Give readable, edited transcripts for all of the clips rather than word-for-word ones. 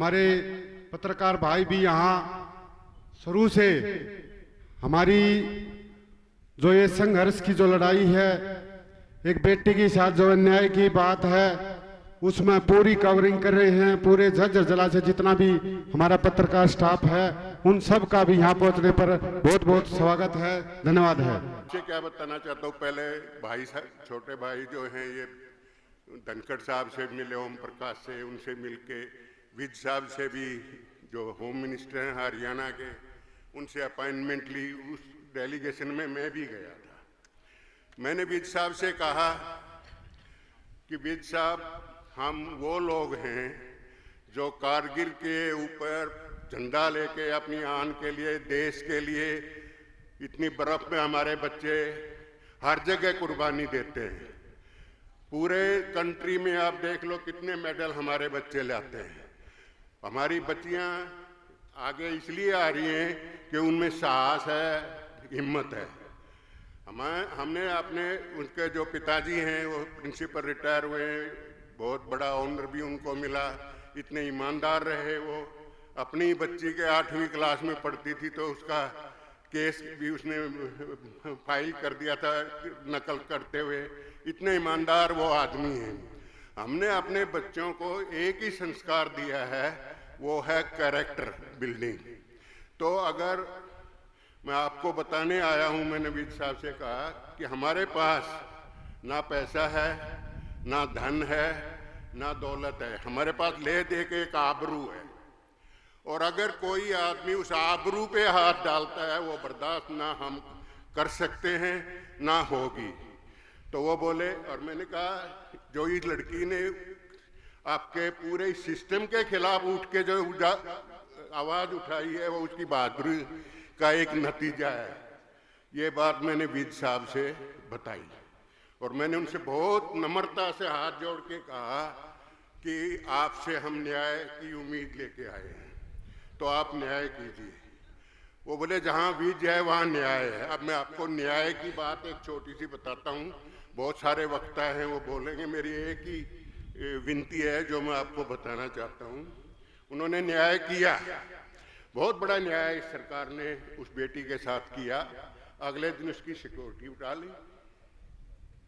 हमारे पत्रकार भाई भी यहाँ शुरू से हमारी जो ये संघर्ष की जो लड़ाई है, एक बेटी के साथ जो अन्याय की बात है, उसमें पूरी कवरिंग कर रहे हैं। पूरे झज्जर जिला से जितना भी हमारा पत्रकार स्टाफ है, उन सब का भी यहाँ पहुँचने पर बहुत बहुत स्वागत है, धन्यवाद है। क्या बताना चाहता हूँ, पहले भाई साहब, छोटे भाई जो हैं ये धनखड़ साहब से मिले, ओम प्रकाश से, उनसे मिलके विज साहब से भी जो होम मिनिस्टर हैं हरियाणा के, उनसे अपॉइंटमेंट ली। उस डेलीगेशन में मैं भी गया था। मैंने विज साहब से कहा कि विज साहब, हम वो लोग हैं जो कारगिल के ऊपर झंडा लेके अपनी आन के लिए, देश के लिए, इतनी बर्फ में हमारे बच्चे हर जगह कुर्बानी देते हैं। पूरे कंट्री में आप देख लो कितने मेडल हमारे बच्चे लाते हैं। हमारी बच्चियां आगे इसलिए आ रही हैं कि उनमें साहस है, हिम्मत है। हमने अपने, उनके जो पिताजी हैं वो प्रिंसिपल रिटायर हुए हैं, बहुत बड़ा ऑनर भी उनको मिला, इतने ईमानदार रहे वो। अपनी बच्ची के 8वीं क्लास में पढ़ती थी तो उसका केस भी उसने फाइल कर दिया था नकल करते हुए। इतने ईमानदार वो आदमी हैं। हमने अपने बच्चों को एक ही संस्कार दिया है, वो है कैरेक्टर बिल्डिंग। तो अगर मैं आपको बताने आया हूं, मैंने विज साहब से कहा कि हमारे पास ना पैसा है, ना धन है, ना दौलत है, हमारे पास ले दे के एक आबरू है। और अगर कोई आदमी उस आबरू पे हाथ डालता है, वो बर्दाश्त ना हम कर सकते हैं, ना होगी। तो वो बोले, और मैंने कहा जो इस लड़की ने आपके पूरे सिस्टम के खिलाफ उठ के जो आवाज उठाई है, वो उसकी बहादुरी का एक नतीजा है। ये बात मैंने विज साहब से बताई और मैंने उनसे बहुत नम्रता से हाथ जोड़ के कहा कि आपसे हम न्याय की उम्मीद लेके आए हैं, तो आप न्याय कीजिए। वो बोले जहां विज है वहां न्याय है। अब मैं आपको न्याय की बात एक छोटी सी बताता हूं। बहुत सारे वक्ता हैं, वो बोलेंगे, मेरी एक ही विनती है जो मैं आपको बताना चाहता हूं। उन्होंने न्याय किया, बहुत बड़ा न्याय इस सरकार ने उस बेटी के साथ किया। अगले दिन उसकी सिक्योरिटी उठा ली।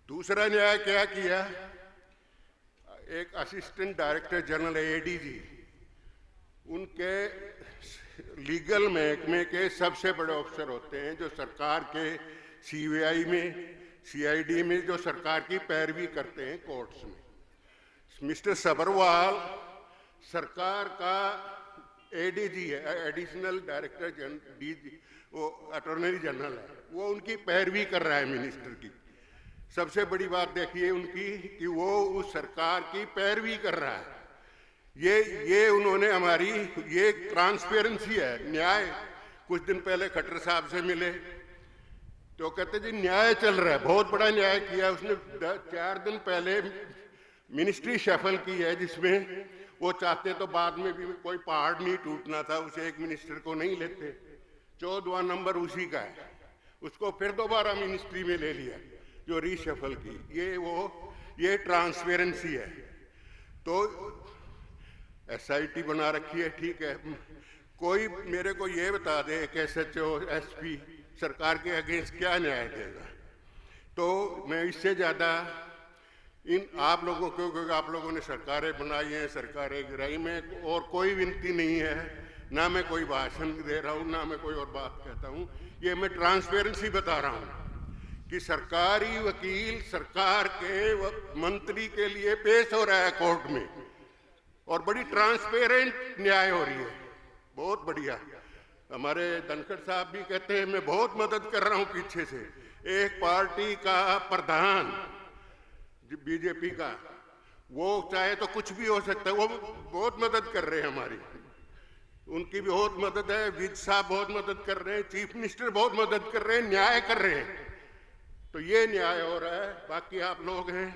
दूसरा न्याय क्या किया, एक असिस्टेंट डायरेक्टर जनरल एडीजी, उनके लीगल महकमे के सबसे बड़े अफसर होते हैं, जो सरकार के सीबीआई में, सीआईडी में जो सरकार की पैरवी करते हैं कोर्ट्स में। मिस्टर सबरवाल सरकार का एडीजी है, एडिशनल डायरेक्टर जनरल, डीजी, वो अटॉर्नी जनरल है, वो उनकी पैरवी कर रहा है मिनिस्टर की। सबसे बड़ी बात देखिए उनकी कि वो उस सरकार की पैरवी कर रहा है। ये उन्होंने हमारी, ये ट्रांसपेरेंसी है, न्याय। कुछ दिन पहले खट्टर साहब से मिले तो कहते जी न्याय चल रहा है, बहुत बड़ा न्याय किया उसने। 4 दिन पहले मिनिस्ट्री शफल की है, जिसमें वो चाहते तो बाद में भी कोई पहाड़ नहीं टूटना था, उसे एक मिनिस्टर को नहीं लेते। 14वां नंबर उसी का है, उसको फिर दोबारा मिनिस्ट्री में ले लिया, जो रीशफल की। ये ट्रांसपेरेंसी है। तो एसआईटी बना रखी है, ठीक है। कोई मेरे को ये बता दे कि एसएचओ, एसपी सरकार के अगेंस्ट क्या न्याय देगा। तो मैं इससे ज्यादा इन आप लोगों को, क्योंकि आप लोगों ने सरकारें बनाई हैं, सरकारें गिराई, में और कोई विनती नहीं है, ना मैं कोई भाषण दे रहा हूँ, ना मैं कोई और बात कहता हूँ। ये मैं ट्रांसपेरेंसी बता रहा हूँ कि सरकारी वकील सरकार के मंत्री के लिए पेश हो रहा है कोर्ट में और बड़ी ट्रांसपेरेंट न्याय हो रही है, बहुत बढ़िया। हमारे धनखड़ साहब भी कहते हैं मैं बहुत मदद कर रहा हूं पीछे से। एक पार्टी का प्रधान बीजेपी का, वो चाहे तो कुछ भी हो सकता है, वो बहुत मदद कर रहे हैं हमारी, उनकी भी बहुत मदद है। विज साहब बहुत मदद कर रहे हैं, चीफ मिनिस्टर बहुत मदद कर रहे हैं, न्याय कर रहे हैं। तो ये न्याय हो रहा है। बाकी आप लोग हैं,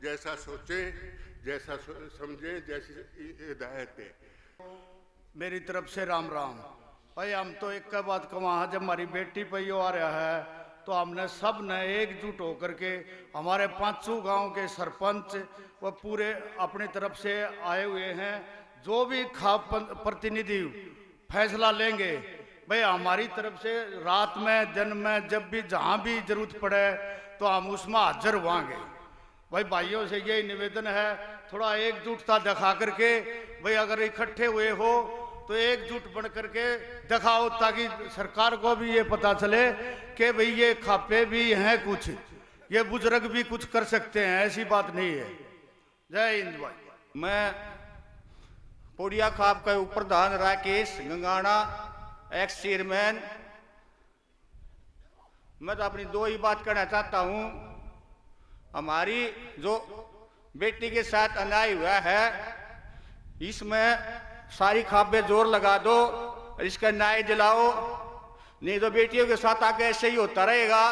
जैसा सोचें, जैसा समझें, जैसी हिदायत है। मेरी तरफ से राम राम। भाई हम तो एक बात कहूँ, जब हमारी बेटी पे यो आ रहा है तो हमने सब ने एकजुट होकर के, हमारे 5 गांव के सरपंच वो पूरे अपनी तरफ से आए हुए हैं, जो भी प्रतिनिधि फैसला लेंगे भाई हमारी तरफ से रात में दिन में जब भी जहाँ भी जरूरत पड़े तो हम उसमें हाजिर होंगे। भाई भाइयों से यही निवेदन है, थोड़ा एकजुटता दिखा करके भाई अगर इकट्ठे हुए हो तो एकजुट बन करके दिखाओ, ताकि सरकार को भी ये पता चले कि भाई ये खापे भी हैं, कुछ ये बुजुर्ग भी कुछ कर सकते हैं, ऐसी बात नहीं है। जय हिंद भाई। मैं पोड़िया खाप का उपप्रधान राकेश गंगाना, एक्स चेयरमैन। मैं तो अपनी दो ही बात कहना चाहता हूं। हमारी जो बेटी के साथ अन्याय हुआ है इसमें सारी खापे जोर लगा दो, इसका न्याय दिलाओ, नहीं तो बेटियों के साथ आके ऐसे ही होता रहेगा,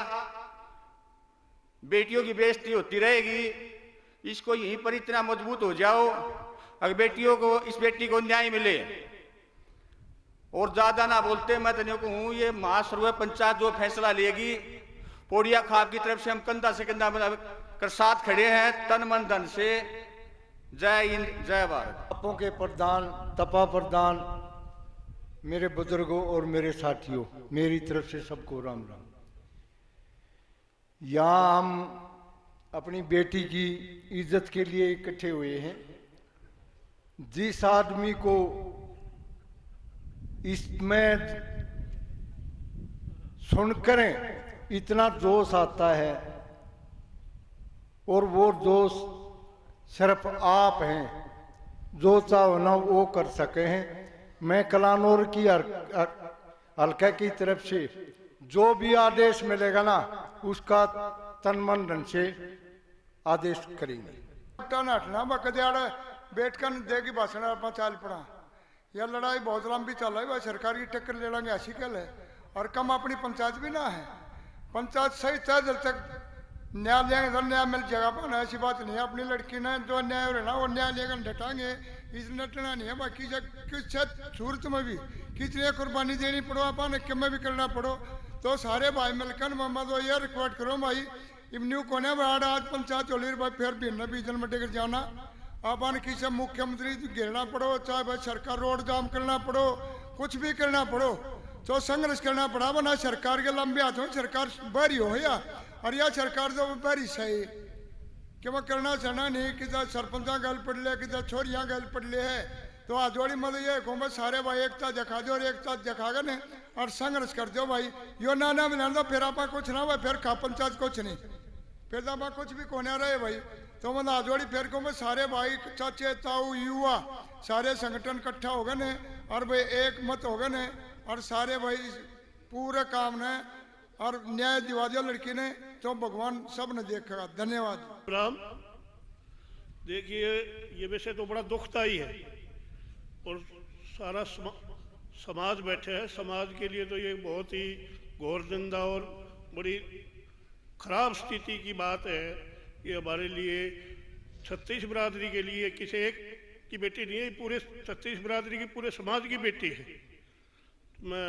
बेटियों की बेइज्जती होती रहेगी। इसको यहीं पर इतना मजबूत हो जाओ अगर बेटियों को, इस बेटी को न्याय मिले। और ज्यादा ना बोलते मैं तो कहूँ ये महासर्व पंचायत जो फैसला लेगी, पोड़िया खाप की तरफ से हम कंधा से कंधा कर साथ खड़े हैं, तन मन धन से। जय हिंद, जय भारत। आपों के प्रधान, तपा प्रधान, मेरे बुजुर्गों और मेरे साथियों, मेरी तरफ से सबको राम राम। यहाँ हम अपनी बेटी की इज्जत के लिए इकट्ठे हुए हैं। जिस आदमी को इसमें सुनकर इतना जोश आता है और वो जोश सिर्फ आप हैं, जो चाहो ना वो कर सके हैं। मैं कलानौर की हल्का की तरफ से जो भी आदेश मिलेगा ना उसका तन मन धन से आदेश करेंगे। हटना बकदियाड़ बैठ कर देगी भाषण आप चाल पड़ा, यह लड़ाई बहुत लंबी चल रही है, सरकार की टक्कर ले लेंगे ऐसी कल है। और कम अपनी पंचायत भी ना है, पंचायत सही तय जब तक न्याय लेंगे तो न्याय मिल जाएगा। पर ऐसी बात नहीं है, अपनी लड़की ने जो न्याय रहना वो न्याय लेकर डटाएंगे, इस नटना नहीं है। बाकी जब किस सूरत में भी कितनी कुर्बानी देनी पड़ो, अपन के में भी करना पड़ो, तो सारे भाई मिलकर मम्मा तो ये रिक्वेस्ट करो भाई इमन्यू कोने बाढ़ आज पंचायत चल रही भाई, फिर भी न बीजन में टिकट जाना अपन किसी मुख्यमंत्री घेरना पड़ो, चाहे भाई सरकार रोड जाम करना पड़ो, कुछ भी करना पड़ो, तो संघर्ष करना पड़ा। बना सरकार के लंबे हाथों सरकार बारी हो या और यह सरकार जो बारी सही कि वह करना चाहना नहीं कि सरपंचा गल पड़ ले कि छोरियाँ गल पड़ ले है। तो आजोड़ी मतलब ये हुकूमत सारे भाई एकता दिखा दो और एकता दिखागा ने और संघर्ष कर दो भाई। यो ना मिला दो फिर आप कुछ ना भाई, फिर खा पंचायत कुछ नहीं, फिर आप कुछ भी कोने रहे भाई। तो मतलब आजोड़ी फिर को सारे भाई चाचे ताऊ युवा सारे संगठन इकट्ठा हो गए ने और भाई एक मत हो गए ने और सारे भाई पूरे काम ने और न्याय दिवा दिया लड़की ने, तो भगवान सब ने देखा। धन्यवाद। राम देखिए ये वैसे तो बड़ा दुखदाई है और सारा समाज बैठे है, समाज के लिए तो ये बहुत ही घोर निंदा और बड़ी खराब स्थिति की बात है। ये हमारे लिए 36 बरादरी के लिए किसी एक की बेटी नहीं है, पूरे 36 बरादरी की पूरे समाज की बेटी है। मैं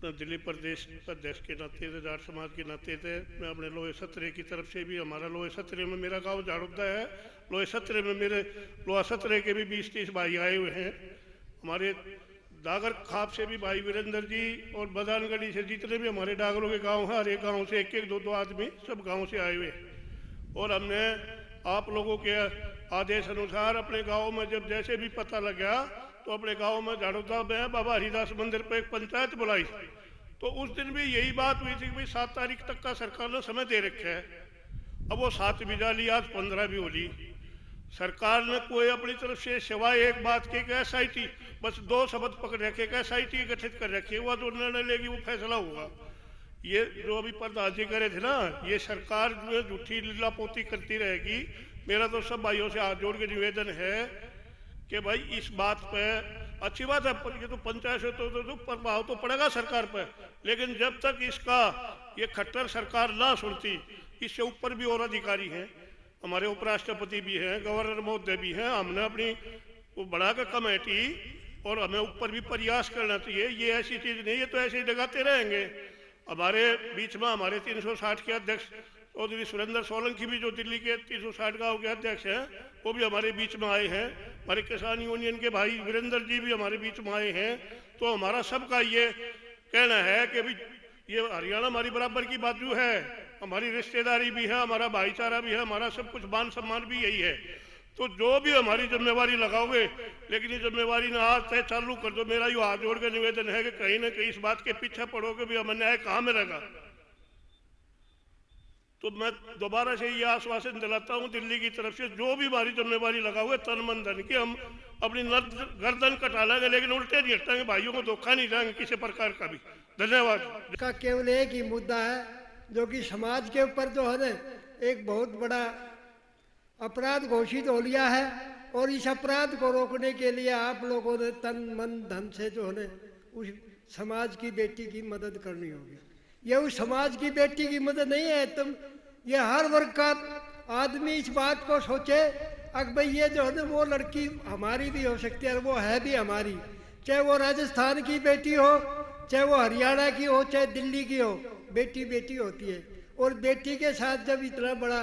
दिल्ली प्रदेश अध्यक्ष के नाते से, जाट समाज के नाते से मैं अपने लोहे सत्रे की तरफ से भी, हमारा लोहे सत्रे में मेरा गांव झाड़ुदा है, लोहे सत्रे में मेरे लोहा सत्रे के भी 20-30 भाई आए हुए हैं। हमारे डागर खाप से भी भाई वीरेंद्र जी और बदानगढ़ी से जितने भी हमारे डागरों के गांव हैं, हर एक गाँव से एक एक दो आदमी सब गाँव से आए हुए हैं। और हमने आप लोगों के आदेश अनुसार अपने गाँव में जब जैसे भी पता लगा तो अपने गांव में झाड़ुदा में बाबा हरिदास मंदिर पर एक पंचायत बुलाई। तो उस दिन भी यही बात हुई थी कि भाई 7 तारीख तक का सरकार ने समय दे रखा है। अब वो 7 भी डाली, आज 15 भी होली। सरकार ने कोई अपनी तरफ से सिवाय एक बात की कि SIT बस 2 शब्द पकड़ रखे कि SIT गठित कर रखी है, वह जो निर्णय लेगी वो फैसला होगा। ये जो अभी प्रधान जी करे थे ना, ये सरकार जो झूठी लीलापोती करती रहेगी। मेरा तो सब भाइयों से हाथ जोड़ के निवेदन है कि भाई इस बात पे अच्छी बात है, ये तो पंचायत से तो प्रभाव तो पड़ेगा सरकार पर, लेकिन जब तक इसका ये खट्टर सरकार ना सुनती, इससे ऊपर भी और अधिकारी हैं, हमारे उपराष्ट्रपति भी हैं, गवर्नर महोदय भी हैं। हमने अपनी वो बढ़ाकर कमेटी और हमें ऊपर भी प्रयास करना चाहिए। ये ऐसी चीज़ नहीं है तो ऐसे ही लगाते रहेंगे। हमारे बीच में हमारे 360 के अध्यक्ष चौधरी सुरेंद्र सोलंकी भी जो दिल्ली के 360 गाँव के अध्यक्ष हैं, वो भी हमारे बीच में आए हैं। हमारे किसान यूनियन के भाई वीरेंद्र जी भी हमारे बीच में आए हैं। तो हमारा सबका ये कहना है कि भाई ये हरियाणा हमारी बराबर की बाजू है, हमारी रिश्तेदारी भी है, हमारा भाईचारा भी है, हमारा सब कुछ मान सम्मान भी यही है। तो जो भी हमारी जिम्मेवारी लगाओगे, लेकिन ये जिम्मेवारी ना आज तय चालू कर दो। मेरा यो हाथ जोड़ के निवेदन है कि कहीं ना कहीं इस बात के पीछे पड़ोगे भी हम न्याय कहाँ मिलेगा। तो मैं दोबारा से ये आश्वासन दिलाता हूँ दिल्ली की तरफ से, जो भी हमारी जिम्मेवारी लगाओगे तन मन धन की हम अपनी गर्दन कटा लेंगे, लेकिन उल्टे नहीं हटाएंगे, भाइयों को धोखा नहीं देंगे किसी प्रकार का भी। धन्यवाद। का केवल एक ही मुद्दा है जो कि समाज के ऊपर जो है ना एक बहुत बड़ा अपराध घोषित हो लिया है, और इस अपराध को रोकने के लिए आप लोगों ने तन मन धन से जो है ना उस समाज की बेटी की मदद करनी होगी। ये उस समाज की बेटी की मदद नहीं है, तुम ये हर वर्ग का आदमी इस बात को सोचे अगर भाई ये जो है ना वो लड़की हमारी भी हो सकती है और वो है भी हमारी, चाहे वो राजस्थान की बेटी हो, चाहे वो हरियाणा की हो, चाहे दिल्ली की हो, बेटी बेटी होती है। और बेटी के साथ जब इतना बड़ा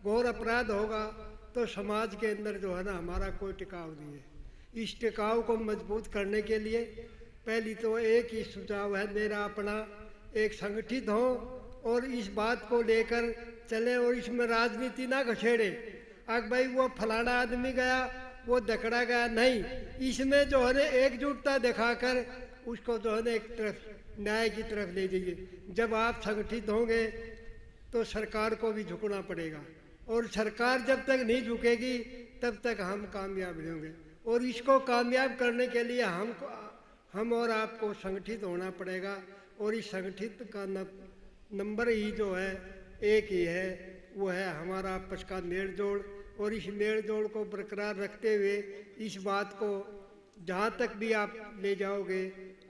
घोर अपराध होगा तो समाज के अंदर जो है ना हमारा कोई टिकाव नहीं है। इस टिकाव को मजबूत करने के लिए पहली तो एक ही सुझाव है मेरा अपना, एक संगठित हो और इस बात को लेकर चले और इसमें राजनीति ना घसेड़े। अगर भाई वो फलाना आदमी गया वो दकड़ा गया, नहीं, इसमें जो है ना एकजुटता दिखाकर उसको जो है ना एक तरफ न्याय की तरफ ले जाइए। जब आप संगठित होंगे तो सरकार को भी झुकना पड़ेगा, और सरकार जब तक नहीं झुकेगी तब तक हम कामयाब नहीं होंगे। और इसको कामयाब करने के लिए हम और आपको संगठित होना पड़ेगा, और इस संगठित का नंबर ही जो है एक ही है, वो है हमारा आपस का मेल जोड़। और इस मेल जोड़ को बरकरार रखते हुए इस बात को जहाँ तक भी आप ले जाओगे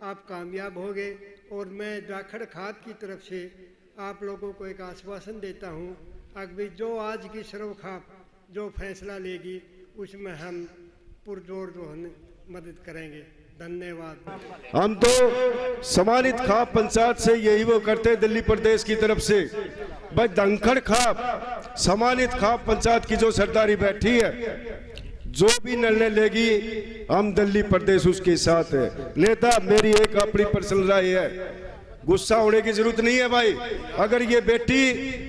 आप कामयाब होगे। और मैं जाखड़ खाद की तरफ से आप लोगों को एक आश्वासन देता हूँ, अगर जो आज की सर्वखाप जो फैसला लेगी उसमें हम पुरजोर जो है मदद करेंगे। धन्यवाद। हम तो सम्मानित खाप पंचायत से यही वो करते हैं दिल्ली प्रदेश की तरफ से, भाई धनखड़ खाप सम्मानित खाप पंचायत की जो सरदारी बैठी है, जो भी निर्णय लेगी हम दिल्ली प्रदेश उसके साथ है। नेता मेरी एक अपनी पर्सनल राय है, गुस्सा होने की जरूरत नहीं है भाई। अगर ये बेटी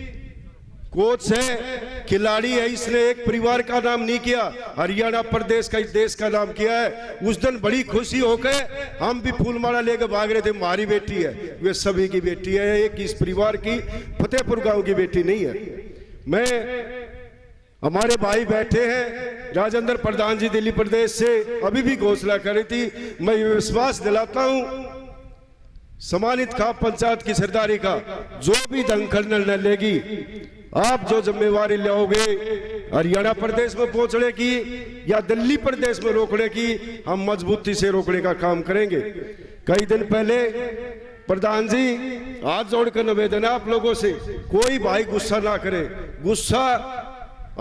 कोच है, खिलाड़ी है, इसने एक परिवार का नाम नहीं किया, हरियाणा प्रदेश का इस देश का नाम किया है। उस दिन बड़ी खुशी होकर हम भी फूलमाला लेकर भाग रहे थे, हमारी बेटी है, वे सभी की बेटी है, एक इस परिवार की फतेहपुर गांव की बेटी नहीं है। मैं हमारे भाई बैठे हैं, राजेंद्र प्रधान जी दिल्ली प्रदेश से अभी भी घोषणा करी थी। मैं ये विश्वास दिलाता हूं सम्मानित खाप पंचायत की सरदारी का जो भी धनखड़ निर्णय लेगी, आप जो जिम्मेवारी लोगे हरियाणा प्रदेश में पहुंचने की या दिल्ली प्रदेश में रोकने की, हम मजबूती से रोकने का काम करेंगे। कई दिन पहले प्रधान जी हाथ जोड़कर निवेदन है आप लोगों से, कोई भाई गुस्सा ना करे, गुस्सा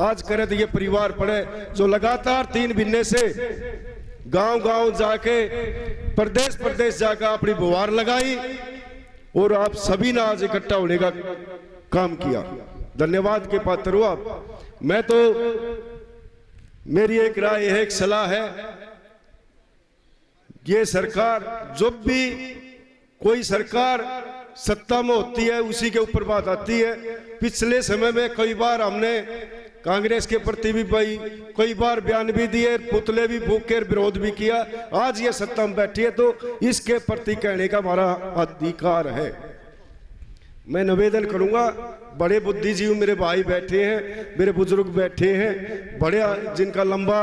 आज करे तो ये परिवार पड़े जो लगातार 3 महीने से गांव-गांव जाके प्रदेश प्रदेश जाकर अपनी बुवार लगाई और आप सभी ने आज इकट्ठा होने का काम किया। धन्यवाद के पात्र हो आप। मैं तो मेरी एक राय है, एक सलाह है, ये सरकार जब भी कोई सरकार सत्ता में होती है उसी के ऊपर बात आती है। पिछले समय में कई बार हमने कांग्रेस के प्रति भी भाई कई बार बयान भी दिए, पुतले भी फूके, विरोध भी किया। आज ये सत्ता में बैठी है तो इसके प्रति कहने का हमारा अधिकार है। मैं निवेदन करूंगा, बड़े बुद्धिजीवी मेरे भाई बैठे हैं, मेरे बुजुर्ग बैठे हैं, बड़े जिनका लंबा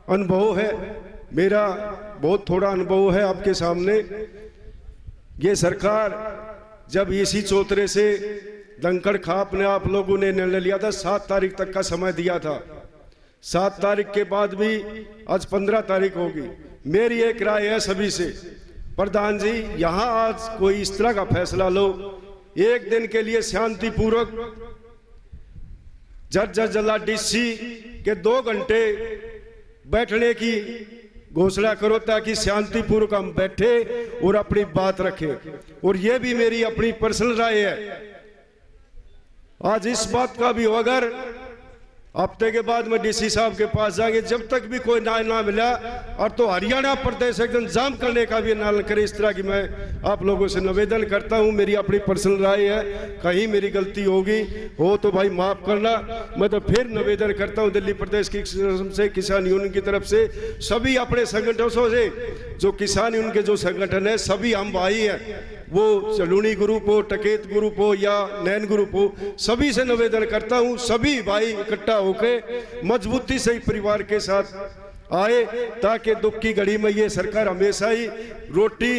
अनुभव है, मेरा बहुत थोड़ा अनुभव है आपके सामने। ये सरकार जब इसी चौतरे से धनखड़ खाप ने आप लोगों ने निर्णय लिया था, 7 तारीख तक का समय दिया था, 7 तारीख के बाद भी आज 15 तारीख होगी। मेरी एक राय है सभी से, प्रधान जी यहां आज कोई इस तरह का फैसला लो, एक दिन के लिए शांतिपूर्वक जज जला डीसी के 2 घंटे बैठने की घोषणा करो ताकि शांतिपूर्वक हम बैठे और अपनी बात रखें। और यह भी मेरी अपनी पर्सनल राय है, आज इस बात का भी हो, अगर हफ्ते के बाद में डीसी साहब के पास जाएंगे, जब तक भी कोई न्याय ना मिला और तो हरियाणा प्रदेश एकदम जाम करने का भी ऐलान करे। इस तरह की मैं आप लोगों से निवेदन करता हूं। मेरी अपनी पर्सनल राय है, कहीं मेरी गलती होगी हो तो भाई माफ करना। मैं तो फिर निवेदन करता हूं दिल्ली प्रदेश की तरफ से, किसान यूनियन की तरफ से, सभी अपने संगठनों से, जो किसान यूनियन के जो संगठन है सभी हम भाई हैं, वो सलूनी ग्रुप हो, टकेत ग्रुप हो या नैन ग्रुप हो, सभी से निवेदन करता हूं सभी भाई इकट्ठा होके मजबूती से परिवार के साथ आए, ताकि दुख की घड़ी में ये सरकार हमेशा ही रोटी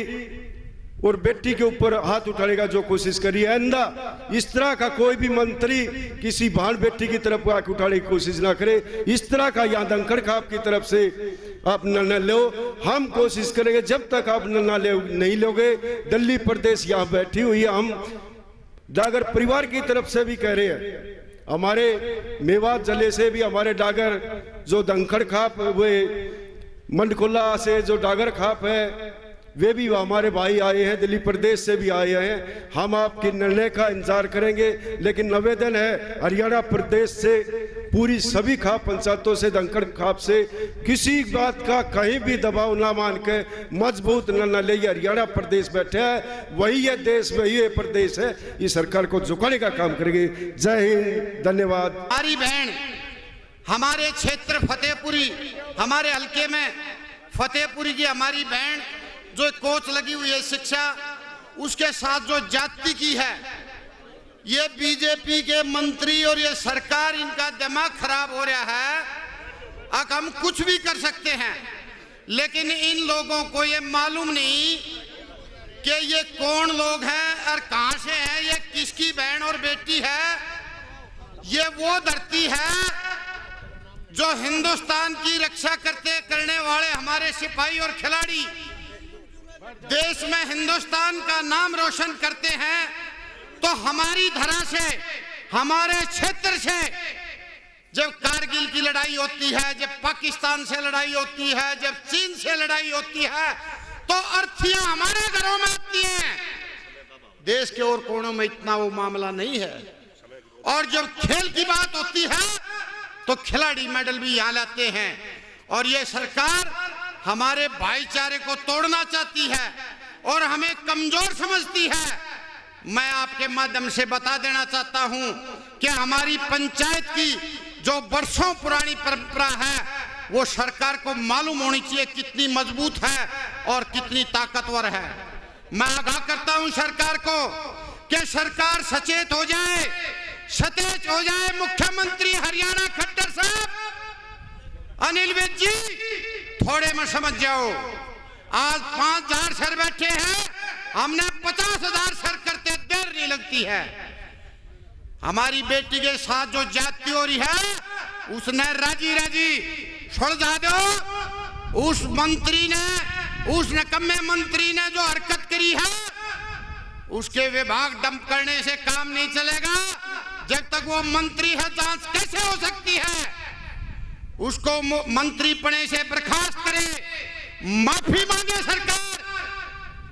और बेटी के ऊपर हाथ उठाने का जो कोशिश करी है, आइंदा इस तरह का कोई भी मंत्री किसी बहन बेटी की तरफ हाथ उठाने की कोशिश ना करे। इस तरह का यहाँ दंखड़ खाप की तरफ से आप निर्णय लो। हम कोशिश करेंगे जब तक आप निर्णय नहीं लोगे। दिल्ली प्रदेश यहाँ बैठी हुई है, हम डागर परिवार की तरफ से भी कह रहे हैं, हमारे मेवात जिले से भी हमारे डागर जो दंखड़ खाप वे मंडकुल्ला से जो डागर खाप है वे भी हमारे भाई आए हैं, दिल्ली प्रदेश से भी आए हैं। हम आपके निर्णय का इंतजार करेंगे, लेकिन निवेदन है हरियाणा प्रदेश से पूरी सभी खाप पंचायतों से, दंखड़ खाप से किसी बात का कहीं भी दबाव ना मान के मजबूत निर्णय ले। हरियाणा प्रदेश बैठा है, वही है देश, वही है प्रदेश है, इस सरकार को झुकाने का काम करेंगे। जय हिंद, धन्यवाद। हमारी बहन हमारे क्षेत्र फतेहपुरी, हमारे हल्के में फतेहपुरी की हमारी बहन जो कोच लगी हुई है शिक्षा, उसके साथ जो जाति की है, ये बीजेपी के मंत्री और ये सरकार, इनका दिमाग खराब हो रहा है। अब हम कुछ भी कर सकते हैं, लेकिन इन लोगों को ये मालूम नहीं कि ये कौन लोग हैं और कहां से हैं, ये किसकी बहन और बेटी है। ये वो धरती है जो हिंदुस्तान की रक्षा करने वाले हमारे सिपाही और खिलाड़ी देश में हिंदुस्तान का नाम रोशन करते हैं। तो हमारी धरा से, हमारे क्षेत्र से जब कारगिल की लड़ाई होती है, जब पाकिस्तान से लड़ाई होती है, जब चीन से लड़ाई होती है, तो अर्थियां हमारे घरों में आती हैं। देश के और कोनों में इतना वो मामला नहीं है। और जब खेल की बात होती है तो खिलाड़ी मेडल भी यहां लाते हैं। और ये सरकार हमारे भाईचारे को तोड़ना चाहती है और हमें कमजोर समझती है। मैं आपके माध्यम से बता देना चाहता हूं कि हमारी पंचायत की जो वर्षों पुरानी परंपरा है, वो सरकार को मालूम होनी चाहिए कितनी मजबूत है और कितनी ताकतवर है। मैं आगाह करता हूं सरकार को कि सरकार सचेत हो जाए, सतेज हो जाए। मुख्यमंत्री हरियाणा खट्टर साहब, अनिल विज जी, थोड़े में समझ जाओ। आज 5000 सर बैठे हैं, हमने 50,000 सर करते देर नहीं लगती है। हमारी बेटी के साथ जो जाति हो रही है, उसने राजी सुलझा दो। उस मंत्री ने, उस निकम्मे मंत्री ने जो हरकत करी है, उसके विभाग डंप करने से काम नहीं चलेगा। जब तक वो मंत्री है, जांच कैसे हो सकती है? उसको मंत्री पने से बर्खास्त करे, माफी मांगे सरकार।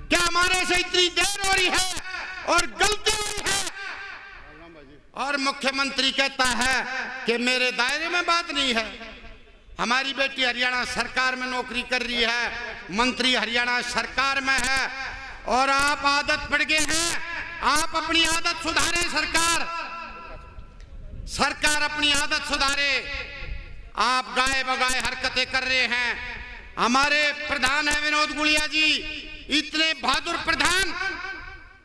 क्या हमारे से इतनी देर हो रही है और गलती हो रही है? और मुख्यमंत्री कहता है कि मेरे दायरे में बात नहीं है। हमारी बेटी हरियाणा सरकार में नौकरी कर रही है, मंत्री हरियाणा सरकार में है, और आप आदत पड़ गए हैं। आप अपनी आदत सुधारें। सरकार अपनी आदत सुधारे। आप गाए बगाए हरकतें कर रहे हैं। हमारे प्रधान है विनोद गुड़िया जी, इतने बहादुर प्रधान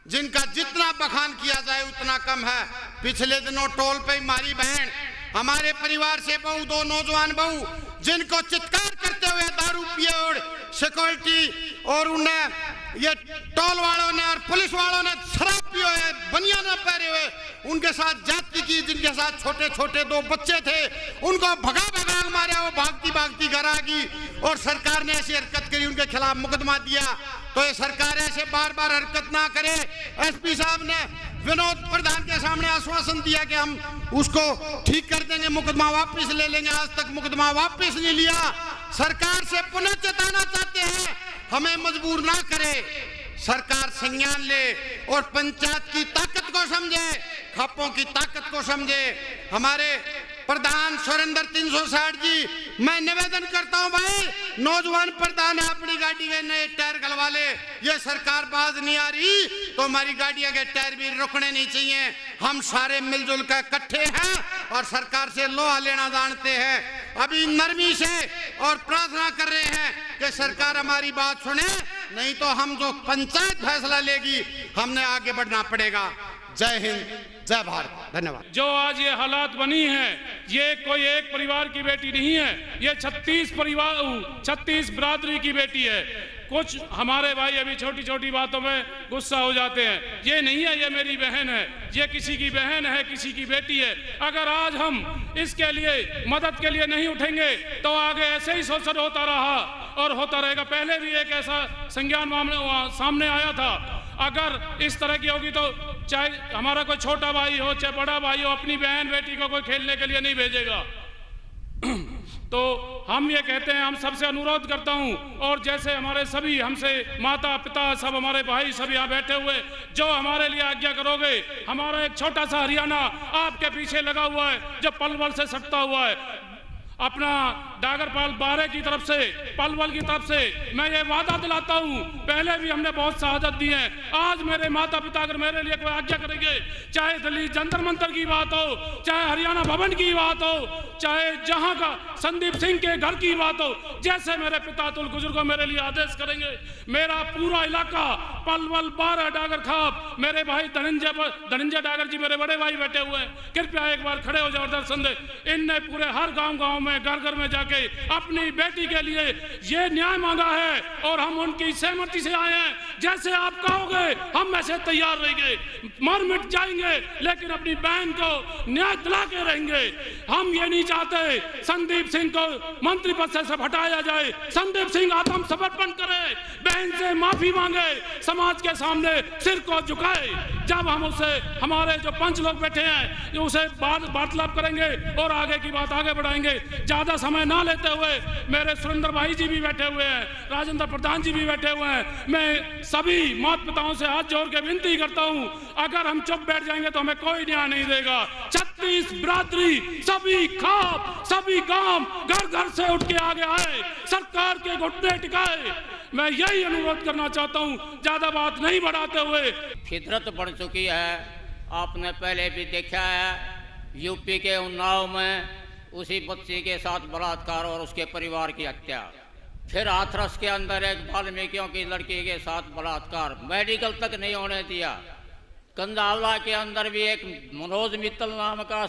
जिनका जितना बखान किया जाए उतना कम है। पिछले दिनों टोल पे हमारी बहन, हमारे परिवार से बहू, 2 नौजवान बहू, जिनको चित्कार करते हुए दारू पिए और सिक्योरिटी और उन्हें ये टोल वालों ने और पुलिस वालों ने शराब पिए हुए, बनियान पहने हुए, उनके साथ जाति की, जिनके साथ छोटे छोटे 2 बच्चे थे, उनको भगा मारा। वो भागती घर आ गई और सरकार ने ऐसी हरकत करी, उनके खिलाफ मुकदमा दिया। तो ये सरकार ऐसे बार बार हरकत ना करे। एसपी साहब ने विनोद प्रधान के सामने आश्वासन दिया कि हम उसको ठीक कर देंगे, मुकदमा वापस ले लेंगे। आज तक मुकदमा वापस नहीं लिया। सरकार से पुनः चेताना चाहते हैं, हमें मजबूर ना करे। सरकार संज्ञान ले और पंचायत की ताकत को समझे, खापों की ताकत को समझे। हमारे प्रधान सुरेंद्र 360 जी, मैं निवेदन करता हूं भाई, नौजवान प्रधान है, अपनी गाड़ी के नए टायर गलवा ले। ये सरकार बाज नहीं आ रही तो हमारी गाड़ियां के टायर भी रुकने नहीं चाहिए। हम सारे मिलजुल कर इकट्ठे हैं और सरकार से लोहा लेना जानते हैं। अभी नरमी से और प्रार्थना कर रहे हैं कि सरकार हमारी बात सुने, नहीं तो हम जो पंचायत फैसला लेगी हमने आगे बढ़ना पड़ेगा। जय हिंद, जय भारत, धन्यवाद। जो आज ये हालात बनी है, ये कोई एक परिवार की बेटी नहीं है, ये 36 बिरादरी की बेटी है। कुछ हमारे भाई अभी छोटी छोटी बातों में गुस्सा हो जाते हैं। ये नहीं है ये मेरी बहन है, ये किसी की बहन है, किसी की बेटी है। अगर आज हम इसके लिए मदद के लिए नहीं उठेंगे तो आगे ऐसे ही शोषण होता रहा और होता रहेगा। पहले भी एक ऐसा संज्ञान मामला सामने आया था। अगर इस तरह की होगी तो चाहे हमारा कोई छोटा भाई हो चाहे बड़ा भाई हो, अपनी बहन बेटी को कोई खेलने के लिए नहीं भेजेगा। तो हम ये कहते हैं, हम सबसे अनुरोध करता हूं, और जैसे हमारे सभी हमसे माता पिता सब हमारे भाई सब यहाँ बैठे हुए, जो हमारे लिए आज्ञा करोगे। हमारा एक छोटा सा हरियाणा आपके पीछे लगा हुआ है, जो पलवल से सटता हुआ है। अपना डागरपाल बारे की तरफ से, पलवल की तरफ से मैं ये वादा दिलाता हूँ, पहले भी हमने बहुत शहादत दी है। आज मेरे माता पिता अगर मेरे लिए कोई आज्ञा करेंगे, चाहे दिल्ली जंतर मंतर की बात हो, चाहे हरियाणा भवन की बात हो, चाहे जहाँ का संदीप सिंह के घर की बात हो, जैसे मेरे पिता तुल बुजुर्ग मेरे लिए आदेश करेंगे, मेरा पूरा इलाका पलवल बारह डागर खाप, मेरे भाई धनंजय डागर जी मेरे बड़े भाई बैठे हुए हैं, कृपया एक बार खड़े हो जाओ दर्शन दे। इनने पूरे हर गांव में घर घर में जाके अपनी बेटी के लिए ये न्याय मांगा है और हम उनकी सहमति से आए हैं। जैसे आप कहोगे हम वैसे तैयार रहेंगे, मर मिट जाएंगे लेकिन अपनी बहन को न्याय दिला के रहेंगे। हम ये नहीं चाहते संदीप सिंह को मंत्री पद से हटाया जाए। संदीप सिंह आत्मसमर्पण करे, बहन से माफी मांगे, समाज के सामने सिर को झुकाए। जब हम उसे, हमारे जो पंच लोग बैठे हैं उसे वार्तालाप करेंगे और आगे की बात आगे बढ़ाएंगे। ज्यादा समय ना लेते हुए, मेरे सुरेंद्र भाई जी भी बैठे हुए हैं, राजेंद्र प्रधान जी भी बैठे हुए हैं, मैं सभी माता पिताओं से हाथ जोड़ के विनती करता हूं, अगर हम चुप बैठ जाएंगे तो हमें कोई न्याय नहीं देगा। 36 बिरादरी, सभी खाप, सभी गांव घर घर से उठ के आगे आए, सरकार के घुटने टिकाए। मैं यही अनुरोध करना चाहता हूं, ज्यादा बात नहीं बढ़ाते हुए। फितरत बढ़ चुकी है। आपने पहले भी देखा है यूपी के उन्नाव में उसी बच्ची के साथ बलात्कार और उसके परिवार की हत्या, फिर हाथरस के अंदर एक वाल्मीकियों की लड़की के साथ बलात्कार, मेडिकल तक नहीं होने दिया। कंदावला के अंदर भी एक मनोज मित्तल नाम का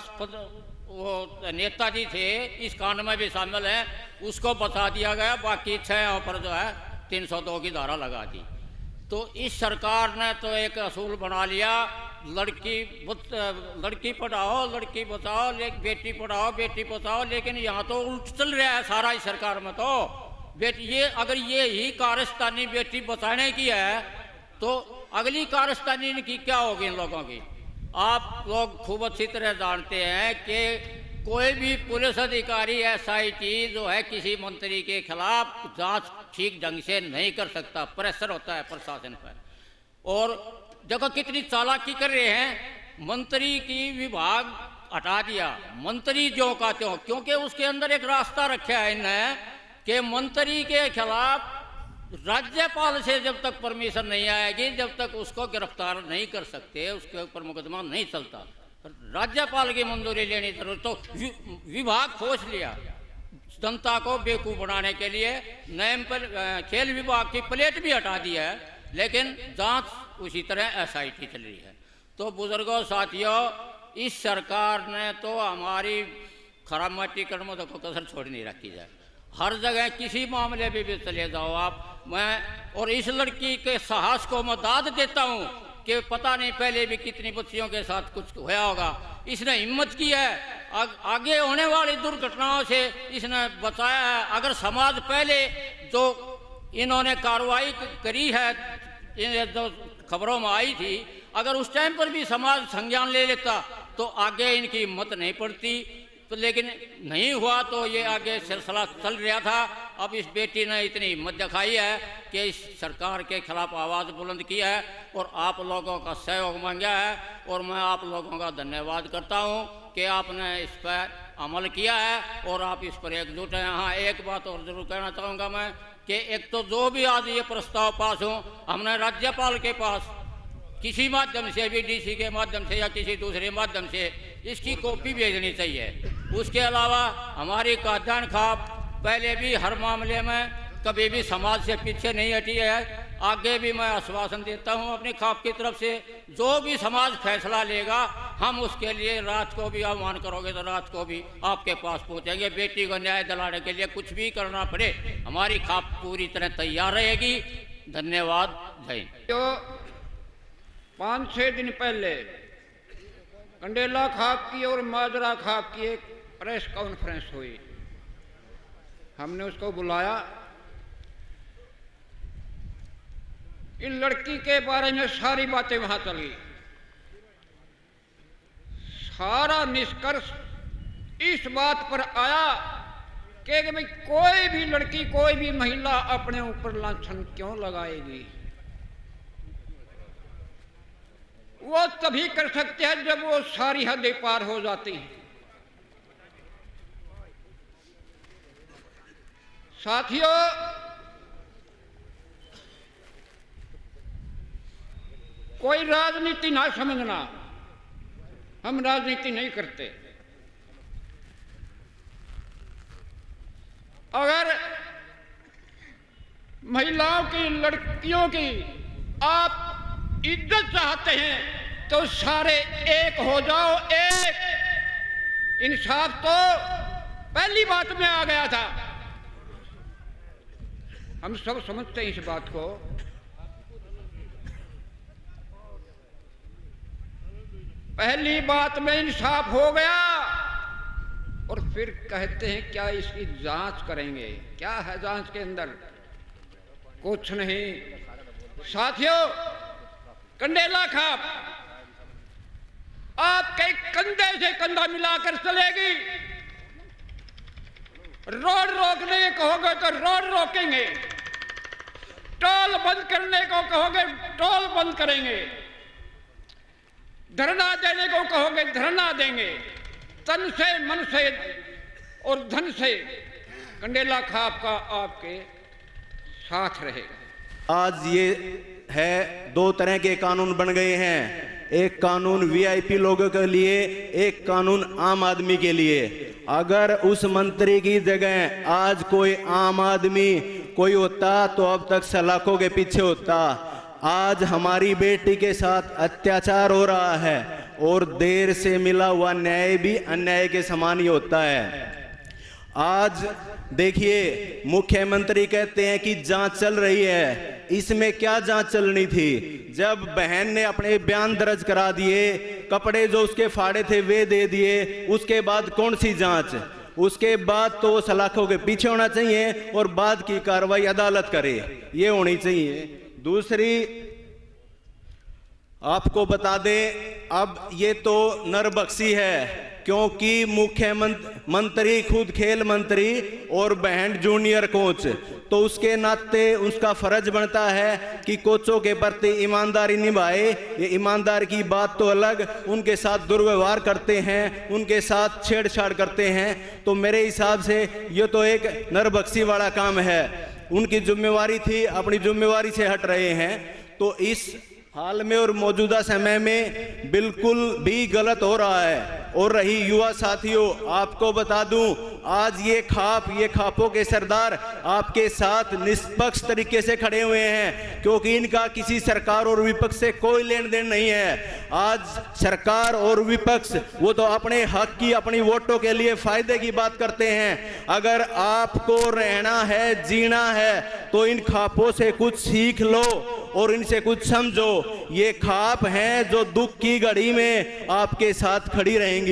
वो नेताजी थे, इस कांड में भी शामिल है, उसको बचा दिया गया। बाकी 6 पर जो है 302 की धारा लगा दी। तो इस सरकार ने तो एक असूल बना लिया, लड़की पढ़ाओ लड़की बचाओ, बेटी पढ़ाओ बेटी बचाओ, लेकिन यहाँ तो उल्ट चल रहा है सारा इस सरकार में। तो बेटी ये अगर ये ही कारस्तानी बेटी बचाने की है तो अगली कारस्तानी की क्या होगी इन लोगों की। आप लोग खूब अच्छी तरह जानते हैं कि कोई भी पुलिस अधिकारी SIT जो है किसी मंत्री के खिलाफ जांच ठीक ढंग से नहीं कर सकता, प्रेशर होता है प्रशासन पर। और देखो कितनी चालाकी कर रहे हैं, मंत्री की विभाग हटा दिया, मंत्री जो का त्यों, क्योंकि उसके अंदर एक रास्ता रखा है इन्हें कि मंत्री के खिलाफ राज्यपाल से जब तक परमिशन नहीं आएगी तब तक उसको गिरफ्तार नहीं कर सकते, उसके ऊपर मुकदमा नहीं चलता, राज्यपाल की मंजूरी लेनी जरूर। तो विभाग खोज लिया जनता को बेवकूफ बनाने के लिए। नेम पर खेल विभाग की प्लेट भी हटा दी है, लेकिन जांच उसी तरह SIT चल रही है। तो बुजुर्गों साथियों, इस सरकार ने तो हमारी खराब माटी कर्म को कसर छोड़ नहीं रखी जाए। हर जगह किसी मामले में भी चले जाओ आप, मैं और इस लड़की के साहस को मैं दाद देता हूँ कि पता नहीं पहले भी कितनी बच्चियों के साथ कुछ हुआ होगा, इसने हिम्मत की है, आगे होने वाली दुर्घटनाओं से इसने बचाया है। अगर समाज पहले जो इन्होंने कार्रवाई करी है, जो खबरों में आई थी, अगर उस टाइम पर भी समाज संज्ञान ले लेता तो आगे इनकी हिम्मत नहीं पड़ती। तो लेकिन नहीं हुआ तो ये आगे सिलसिला चल रहा था। अब इस बेटी ने इतनी हिम्मत दिखाई है कि इस सरकार के खिलाफ आवाज़ बुलंद की है और आप लोगों का सहयोग मांगा है, और मैं आप लोगों का धन्यवाद करता हूँ कि आपने इस पर अमल किया है और आप इस पर एकजुट हैं। हाँ, एक बात और जरूर कहना चाहूँगा मैं कि एक तो जो भी आज ये प्रस्ताव पास हो, हमने राज्यपाल के पास किसी माध्यम से भी, डीसी के माध्यम से या किसी दूसरे माध्यम से इसकी कॉपी भेजनी चाहिए। उसके अलावा हमारी कादन खाप पहले भी हर मामले में कभी भी समाज से पीछे नहीं हटी है। आगे भी मैं आश्वासन देता हूं अपनी खाप की तरफ से, जो भी समाज फैसला लेगा हम उसके लिए रात को भी, आह्वान करोगे तो रात को भी आपके पास पहुंचेंगे। बेटी को न्याय दिलाने के लिए कुछ भी करना पड़े, हमारी खाप पूरी तरह तैयार रहेगी। धन्यवाद। जय हिंद। जो 5-6 दिन पहले कंडेला खाप की और माजरा खाप की एक प्रेस कॉन्फ्रेंस हुई, हमने उसको बुलाया। इन लड़की के बारे में सारी बातें वहां चली। सारा निष्कर्ष इस बात पर आया कि भाई कोई भी लड़की, कोई भी महिला अपने ऊपर लांछन क्यों लगाएगी। वो तभी कर सकते हैं जब वो सारी हदें पार हो जाती हैं। साथियों, कोई राजनीति ना समझना, हम राजनीति नहीं करते। अगर महिलाओं की, लड़कियों की आप इज्जत चाहते हैं तो सारे एक हो जाओ। एक इंसाफ तो पहली बात में आ गया था, हम सब समझते हैं इस बात को। पहली बात में इंसाफ हो गया और फिर कहते हैं क्या इसकी जांच करेंगे। क्या है जांच के अंदर? कुछ नहीं। साथियों, कंडेला खाप आपके कंधे से कंधा मिलाकर चलेगी। रोड रोकने कहोगे तो रोड रोकेंगे, टोल बंद करने को कहोगे टोल बंद करेंगे, धरना देने को कहोगे धरना देंगे। तन से, मन से और धन से कंडेला खाप का आपके साथ रहेगा। आज ये है, 2 तरह के कानून बन गए हैं। एक कानून वीआईपी लोगों के लिए, एक कानून आम आदमी के लिए। अगर उस मंत्री की जगह आज कोई आम आदमी कोई होता तो अब तक सलाखों के पीछे होता। आज हमारी बेटी के साथ अत्याचार हो रहा है और देर से मिला हुआ न्याय भी अन्याय के समान ही होता है। आज देखिए, मुख्यमंत्री कहते हैं कि जांच चल रही है। इसमें क्या जांच चलनी थी? जब बहन ने अपने बयान दर्ज करा दिए, कपड़े जो उसके फाड़े थे वे दे दिए, उसके बाद कौन सी जांच? उसके बाद तो सलाखों के पीछे होना चाहिए और बाद की कार्रवाई अदालत करे, ये होनी चाहिए। दूसरी, आपको बता दें, अब ये तो नरबख्शी है क्योंकि मुख्यमंत्री खुद खेल मंत्री और बहन जूनियर कोच, तो उसके नाते उसका फर्ज बनता है कि कोचों के प्रति ईमानदारी निभाए। ये ईमानदार की बात तो अलग, उनके साथ दुर्व्यवहार करते हैं, उनके साथ छेड़छाड़ करते हैं, तो मेरे हिसाब से ये तो एक नरबख्शी वाला काम है। उनकी जिम्मेवारी थी, अपनी जिम्मेवारी से हट रहे हैं, तो इस हाल में और मौजूदा समय में बिल्कुल भी गलत हो रहा है। और रही युवा साथियों, आपको बता दूं, आज ये खापों के सरदार आपके साथ निष्पक्ष तरीके से खड़े हुए हैं, क्योंकि इनका किसी सरकार और विपक्ष से कोई लेन देन नहीं है। आज सरकार और विपक्ष वो तो अपने हक की, अपनी वोटों के लिए फायदे की बात करते हैं। अगर आपको रहना है, जीना है, तो इन खापों से कुछ सीख लो और इनसे कुछ समझो। ये खाप हैं जो दुख की घड़ी में आपके साथ खड़ी रहेंगी।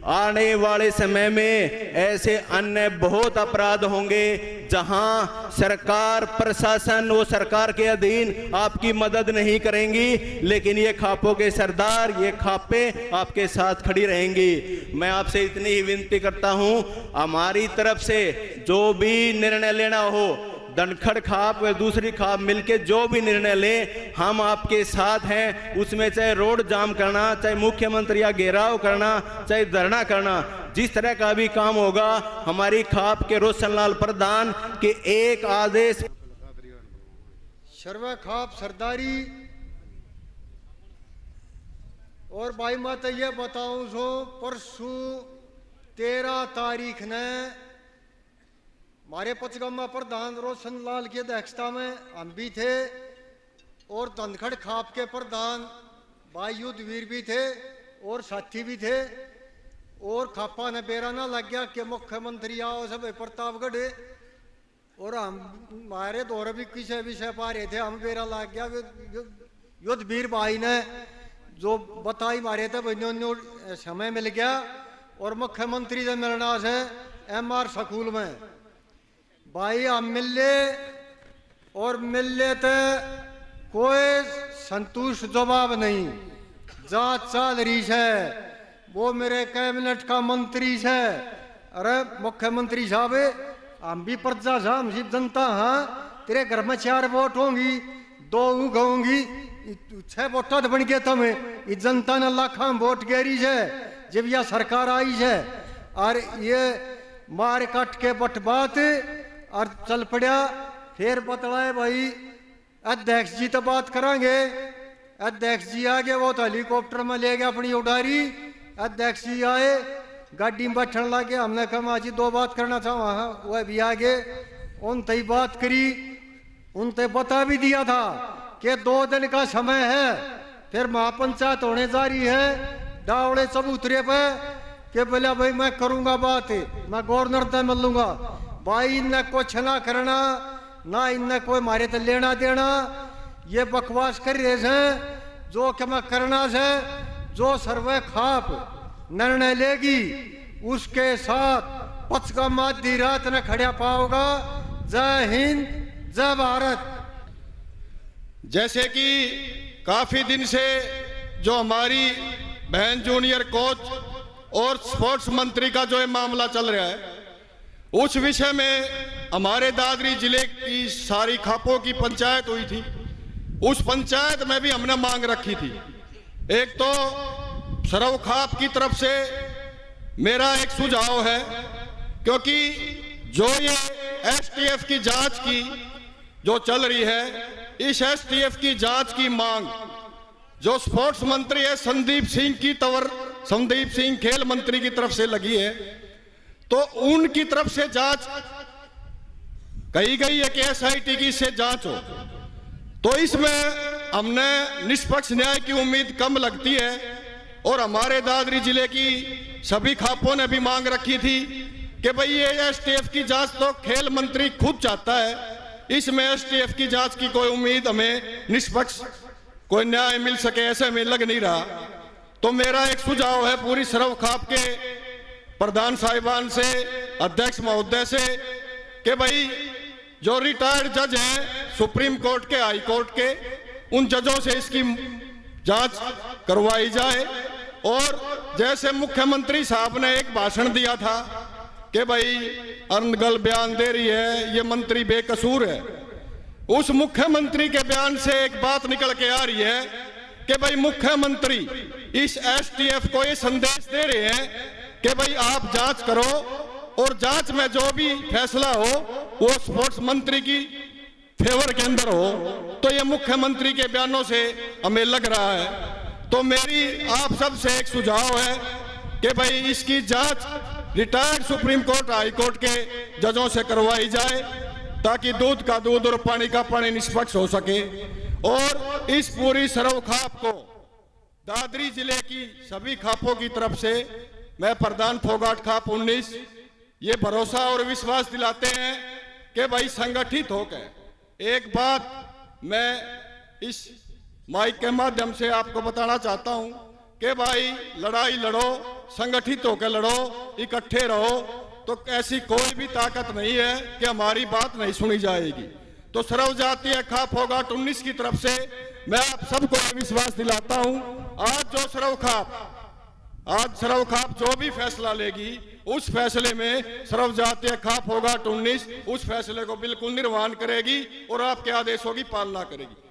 आने वाले समय में ऐसे अन्य बहुत अपराध होंगे जहां सरकार, प्रशासन वो सरकार के अधीन आपकी मदद नहीं करेंगी, लेकिन ये खापों के सरदार, ये खापें आपके साथ खड़ी रहेंगी। मैं आपसे इतनी ही विनती करता हूं, हमारी तरफ से जो भी निर्णय लेना हो धनखड़ खाप व दूसरी खाप मिलके जो भी निर्णय लें हम आपके साथ हैं। उसमें चाहे रोड जाम करना, चाहे मुख्यमंत्री या घेराव करना, चाहे धरना करना, जिस तरह का भी काम होगा हमारी खाप के रोशनलाल प्रधान के एक आदेश। सर्वे खाप सरदारी और भाई मैं तो ये बताऊं सो परसों 13 तारीख ने हमारे पचगम्मा प्रधान रोशनलाल की अध्यक्षता में हम भी थे और धनखड़ खाप के प्रधान भाई युद्धवीर भी थे और साथी भी थे और खापा ने बेरा ना लग गया कि मुख्यमंत्री आओ सब प्रतापगढ़ और हम हमारे दौरे भी किसी विषय पा रहे थे, हम बेरा लग गया। युद्धवीर भाई ने जो बताई मारे थे बनो समय मिल गया और मुख्यमंत्री से मिलना से MR स्कूल में भाई हम मिले और मिले थे कोई संतुष्ट जवाब नहीं। जांच चल रही है, वो मेरे कैबिनेट का मंत्री है। अरे मुख्यमंत्री साहब हम भी प्रजा साहब हम सिर्फ जनता, हाँ तेरे घर में 4 वोट होंगी, 2 उगाऊंगी, 6 वोटा बन गए तुम्हें। इस जनता ने लाखा वोट गेरी है जब यह सरकार आई है और ये मार काट के बट बात और चल पड़ा। फिर बतलाए भाई अध्यक्ष जी तो बात करांगे। अध्यक्ष जी आगे वो तो हेलीकॉप्टर में ले गया अपनी उड़ारी। अध्यक्ष जी आए गाड़ी में बैठने लगे, हमने कहा जी 2 बात करना था, वहाँ वह भी आगे उनते ही बात करी। उनते बता भी दिया था कि 2 दिन का समय है, फिर महापंचायत होने जा रही है। डावड़े चबूतरे पे कि बोला भाई मैं करूंगा बात, मैं गवर्नर से मिलूंगा। भाई इनने कुछ ना करना ना इनने कोई मारे तो लेना देना, ये बकवास कर रहे हैं। जो कि मैं करना है, जो सर्वे खाप निर्णय लेगी उसके साथ पचगम्मा आधी रात ने खड़ा पाओगा। जय हिंद, जय भारत। जैसे कि काफी दिन से जो हमारी बहन जूनियर कोच और स्पोर्ट्स मंत्री का जो ये मामला चल रहा है, उस विषय में हमारे दादरी जिले की सारी खापों की पंचायत हुई थी। उस पंचायत में भी हमने मांग रखी थी। एक तो सरव खाप की तरफ से मेरा एक सुझाव है, क्योंकि जो ये STF की जांच की जो चल रही है, इस STF की जांच की मांग जो स्पोर्ट्स मंत्री है संदीप सिंह खेल मंत्री की तरफ से लगी है, तो उनकी तरफ से जांच कही गई है कि SIT की इससे जांच हो। तो इसमें हमने निष्पक्ष न्याय की उम्मीद कम लगती है और हमारे दादरी जिले की सभी खापों ने भी मांग रखी थी कि भाई ये STF की जांच तो खेल मंत्री खुद चाहता है, इसमें STF की जांच की कोई उम्मीद हमें निष्पक्ष कोई न्याय मिल सके ऐसे में लग नहीं रहा। तो मेरा एक सुझाव है पूरी सरव खाप के प्रधान साहिबान से, अध्यक्ष महोदय से, कि भाई जो रिटायर्ड जज हैं सुप्रीम कोर्ट के, हाई कोर्ट के, उन जजों से इसकी जांच करवाई जाए। और जैसे मुख्यमंत्री साहब ने एक भाषण दिया था कि भाई अनगल बयान दे रही है, ये मंत्री बेकसूर है, उस मुख्यमंत्री के बयान से एक बात निकल के आ रही है कि भाई मुख्यमंत्री इस STF को ये संदेश दे रहे हैं कि भाई आप जांच करो और जांच में जो भी फैसला हो वो स्पोर्ट्स मंत्री की फेवर के अंदर हो। तो ये मुख्यमंत्री के बयानों से हमें लग रहा है। तो मेरी आप सब से एक सुझाव है कि भाई इसकी जांच retired supreme court, high court के जजों से करवाई जाए ताकि दूध का दूध और पानी का पानी निष्पक्ष हो सके। और इस पूरी सरव खाप को दादरी जिले की सभी खापों की तरफ से मैं प्रधान फोगाट खाप 19 ये भरोसा और विश्वास दिलाते हैं कि भाई संगठित होकर एक बात मैं इस माइक के माध्यम से आपको बताना चाहता हूं कि भाई लड़ाई लड़ो, संगठित होकर लड़ो, इकट्ठे रहो, तो ऐसी कोई भी ताकत नहीं है कि हमारी बात नहीं सुनी जाएगी। तो सर्व जातीय खाप फोगाट 19 की तरफ से मैं आप सबको विश्वास दिलाता हूं, आज सरव खाप जो भी फैसला लेगी उस फैसले में सर्वजातीय खाप होगा 19 उस फैसले को बिल्कुल निर्वहन करेगी और आपके आदेशों की पालना करेगी।